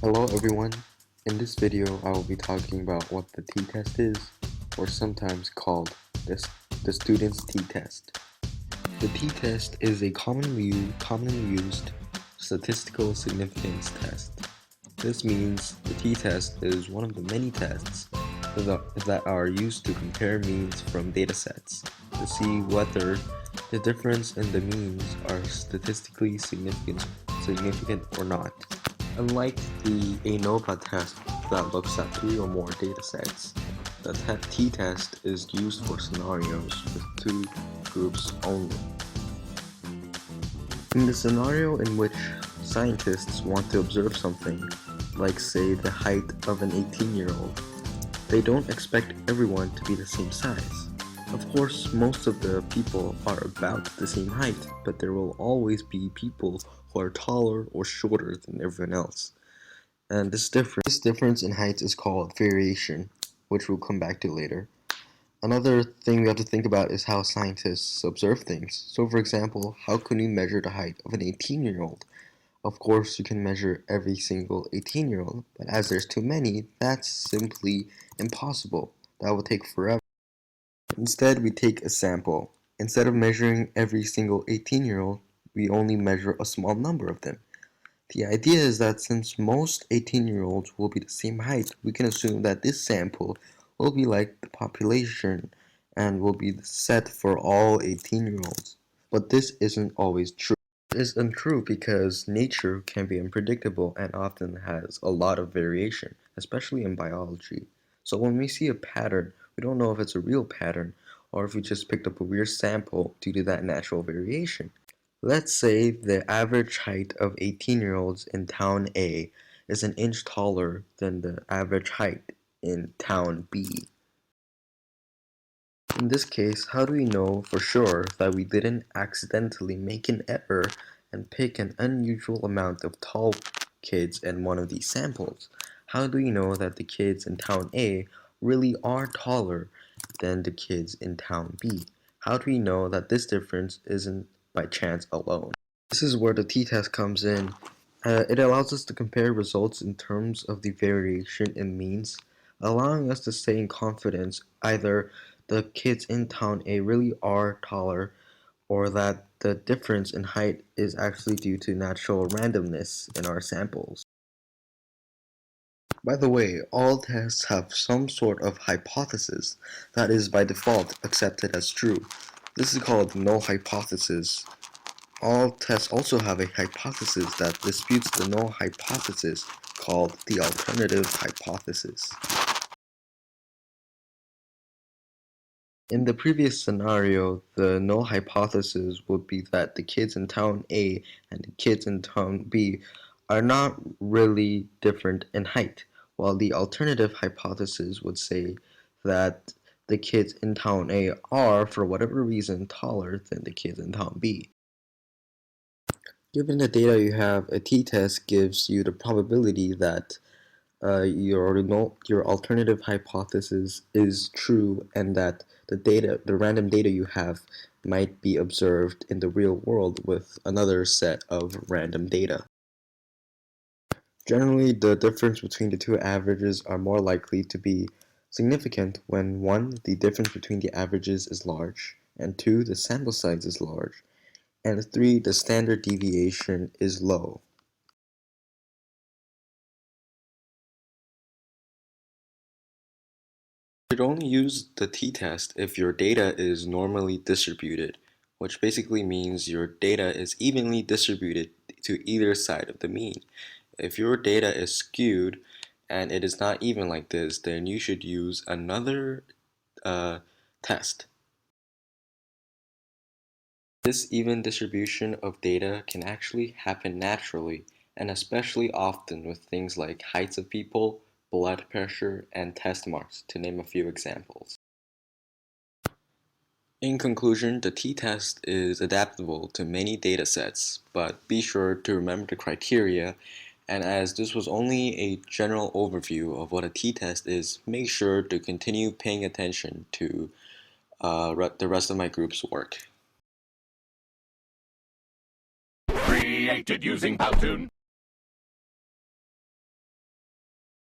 Hello everyone, in this video I will be talking about what the t-test is, or sometimes called the student's t-test. The t-test is a commonly used statistical significance test. This means the t-test is one of the many tests that are used to compare means from datasets to see whether the difference in the means are statistically significant or not. Unlike the ANOVA test that looks at 3 or more datasets, the t-test is used for scenarios with 2 groups only. In the scenario in which scientists want to observe something, like say the height of an 18-year-old, they don't expect everyone to be the same size. Of course, most of the people are about the same height, but there will always be people who are taller or shorter than everyone else. And this difference in height is called variation, which we'll come back to later. Another thing we have to think about is how scientists observe things. So for example, how can you measure the height of an 18-year-old? Of course, you can measure every single 18-year-old, but as there's too many, that's simply impossible. That will take forever. Instead, we take a sample. Instead of measuring every single 18-year-old, we only measure a small number of them. The idea is that since most 18-year-olds will be the same height, we can assume that this sample will be like the population and will be set for all 18-year-olds. But this isn't always true. It is untrue because nature can be unpredictable and often has a lot of variation, especially in biology. So when we see a pattern, we don't know if it's a real pattern or if we just picked up a weird sample due to that natural variation. Let's say the average height of 18-year-olds in town A is an inch taller than the average height in town B. In this case, how do we know for sure that we didn't accidentally make an error and pick an unusual amount of tall kids in one of these samples? How do we know that the kids in town A really are taller than the kids in town B? How do we know that this difference isn't by chance alone? This is where the t-test comes in. It allows us to compare results in terms of the variation in means, allowing us to say in confidence either the kids in town A really are taller or that the difference in height is actually due to natural randomness in our samples. By the way, all tests have some sort of hypothesis that is by default accepted as true. This is called null hypothesis. All tests also have a hypothesis that disputes the null hypothesis called the alternative hypothesis. In the previous scenario, the null hypothesis would be that the kids in town A and the kids in town B are not really different in height, while the alternative hypothesis would say that the kids in town A are, for whatever reason, taller than the kids in town B. Given the data you have, a t-test gives you the probability that your alternative hypothesis is true and that the random data you have might be observed in the real world with another set of random data. Generally, the difference between the two averages are more likely to be significant when 1. The difference between the averages is large, and 2. The sample size is large, and 3. The standard deviation is low. You should only use the t-test if your data is normally distributed, which basically means your data is evenly distributed to either side of the mean. If your data is skewed and it is not even like this, then you should use another test. This even distribution of data can actually happen naturally, and especially often with things like heights of people, blood pressure, and test marks, to name a few examples. In conclusion, the t-test is adaptable to many datasets, but be sure to remember the criteria, and as this was only a general overview of what a t-test is, make sure to continue paying attention to the rest of my group's work. Created using Powtoon.